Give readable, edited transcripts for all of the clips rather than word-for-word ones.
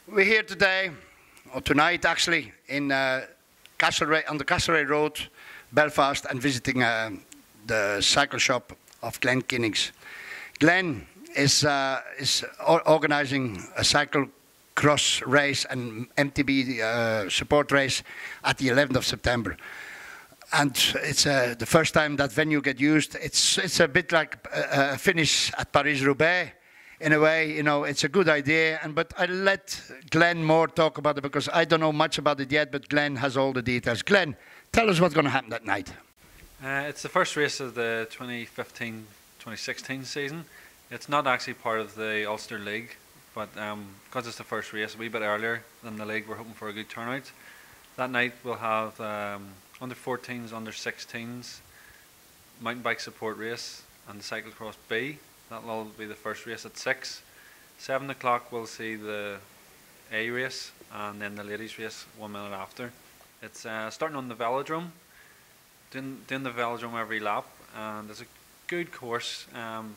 We're here today, or tonight actually, in Castlereagh, on the Castlereagh Road, Belfast, and visiting the cycle shop of Glenn Kinnings. Glenn is organising a cycle cross race and MTB support race at the 11th of September. And it's the first time that venue get used. It's a bit like a finish at Paris-Roubaix. In a way, you know, it's a good idea, but I'll let Glenn more talk about it because I don't know much about it yet, but Glenn has all the details. Glenn, tell us what's going to happen that night. It's the first race of the 2015-2016 season. It's not actually part of the Ulster League, but because it's the first race a wee bit earlier than the league, we're hoping for a good turnout. That night we'll have under 14s, under 16s, mountain bike support race and the cyclocross B. That'll all be the first race at 6. 7 o'clock we'll see the A race and then the ladies race 1 minute after. It's starting on the Velodrome, doing the Velodrome every lap, and it's a good course,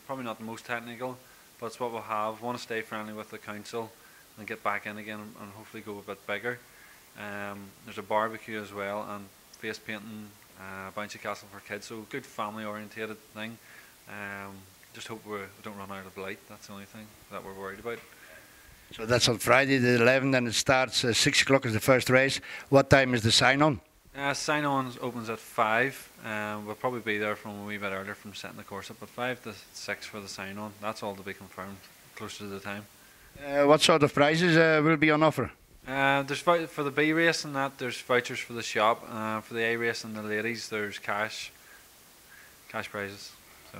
probably not the most technical, but it's what we'll have. We want to stay friendly with the council and get back in again and hopefully go a bit bigger. There's a barbecue as well and face painting, bouncy castle for kids, so good family orientated thing. Just hope we don't run out of light. That's the only thing that we're worried about. So that's on Friday the 11th, and it starts 6 o'clock is the first race. What time is the sign-on? Sign-on opens at 5. We'll probably be there from a wee bit earlier from setting the course up at 5 to 6 for the sign-on. That's all to be confirmed closer to the time. What sort of prizes will be on offer? There's for the B race and that. There's vouchers for the shop. For the A race and the ladies, there's cash prizes. So.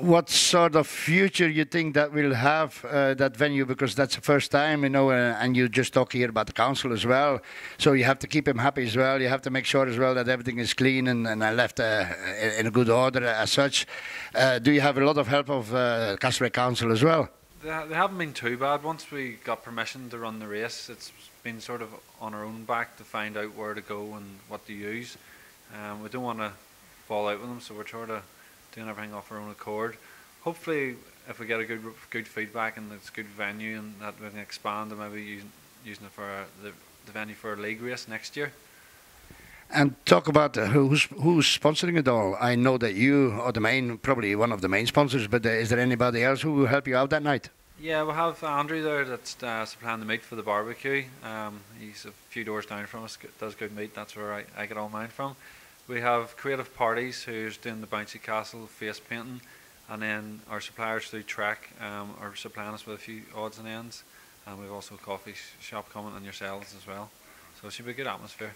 What sort of future you think that will have that venue, because that's the first time, you know, and you just talk here about the council as well, so you have to keep him happy as well. You have to make sure as well that everything is clean and left in a good order as such. Do you have a lot of help of Castlereagh Council as well? They haven't been too bad. Once we got permission to run the race, it's been sort of on our own back to find out where to go and what to use. We don't want to fall out with them, so we're sort of doing everything off our own accord. Hopefully, if we get a good feedback and it's a good venue and that we can expand and maybe using it for the venue for a league race next year. And talk about who's sponsoring it all. I know that you are probably one of the main sponsors, but is there anybody else who will help you out that night? Yeah, we'll have Andrew there that's supplying the meat for the barbecue. He's a few doors down from us, does good meat, that's where I get all mine from. We have Creative Parties who's doing the bouncy castle face painting, and then our suppliers through Trek are supplying us with a few odds and ends, and we've also a coffee shop coming and yourselves as well. So it should be a good atmosphere.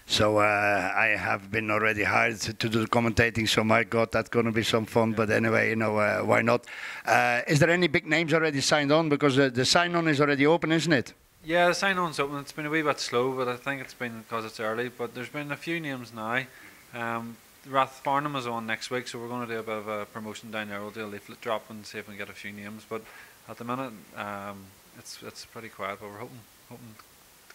So I have been already hired to do the commentating, so my God, that's going to be some fun. But anyway, you know, why not? Is there any big names already signed on? Because the sign-on is already open, isn't it? Yeah, the sign-on's open. It's been a wee bit slow, but I think it's been because it's early. But there's been a few names now. Rathfarnham is on next week, so we're going to do a bit of a promotion down there. We'll do a leaflet drop and see if we can get a few names. But at the minute, it's pretty quiet. But we're hoping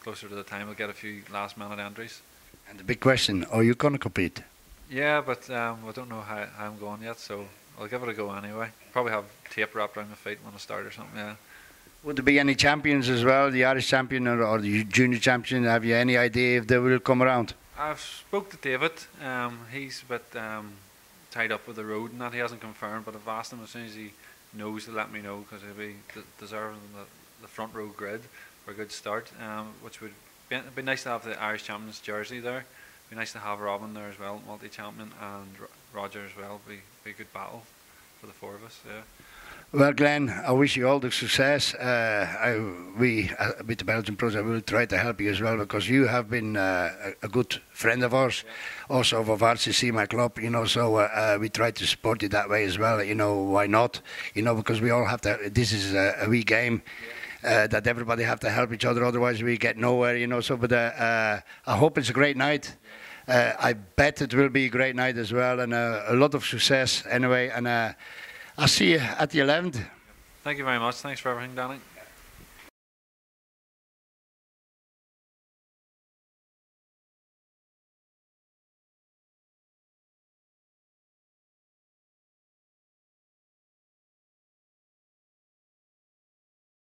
closer to the time we'll get a few last-minute entries. And the big question: are you going to compete? Yeah, but I don't know how I'm going yet, so I'll give it a go anyway. Probably have tape wrapped around my feet when I start or something. Yeah. Would there be any champions as well, the Irish champion or the junior champion? Have you any idea if they will come around? I've spoke to David. He's a bit tied up with the road and that. He hasn't confirmed, but I've asked him as soon as he knows to let me know, because he'll be deserving the front row grid for a good start, which would be nice to have the Irish champions jersey there. Be nice to have Robin there as well, multi-champion, and Roger as well. Be a good battle for the four of us. Yeah. Well, Glenn, I wish you all the success. We, with the Belgian Project, will try to help you as well, because you have been a good friend of ours, also of RCC, my club, you know, so we try to support you that way as well, you know, why not? You know, because we all have to, this is a wee game. That everybody have to help each other, otherwise we get nowhere, you know. So, but I hope it's a great night. I bet it will be a great night as well, and a lot of success anyway. And I'll see you at the 11th. Thank you very much. Thanks for everything, Danny.